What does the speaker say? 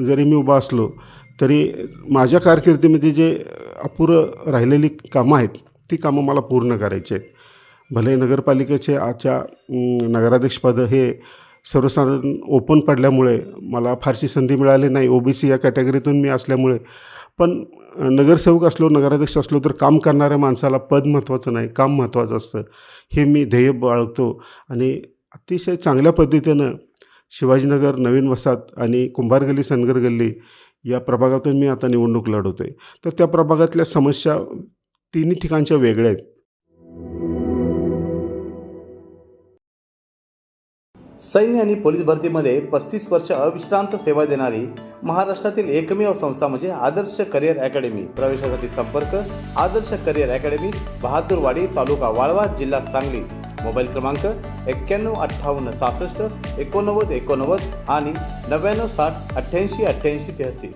जरी मी उभा असलो तरी माझ्या कारकिर्दीमध्ये जे अपुरं राहिलेली कामं आहेत ती कामं मला पूर्ण करायची आहेत. भले नगरपालिकेचे आजच्या नगराध्यक्षपद हे सर्वसाधारण ओपन पडल्यामुळे मला फारशी संधी मिळाली नाही, OBC या कॅटेगरीतून मी असल्यामुळे. पण नगरसेवक असलो, नगराध्यक्ष असलो तर काम करणाऱ्या माणसाला पद महत्त्वाचं नाही, काम महत्त्वाचं असतं, हे मी ध्येय बाळगतो. आणि अतिशय चांगल्या पद्धतीनं शिवाजीनगर, नवीन वसाहत आणि कुंभार गल्ली, सनगर गल्ली या प्रभागातून मी आता निवडणूक लढवतो आहे. तर त्या प्रभागातल्या समस्या तिन्ही ठिकाणच्या वेगळ्या आहेत. सैन्य आणि पोलीस भरतीमध्ये 35 वर्ष अविश्रांत सेवा देणारी महाराष्ट्रातील एकमेव संस्था म्हणजे आदर्श करिअर अकॅडमी. प्रवेशासाठी संपर्क आदर्श करिअर अकॅडमी, बहादूरवाडी, तालुका वाळवा, जिल्हा सांगली. मोबाईल क्रमांक 91 58 66 89 89 आणि 99 60 88 88 33.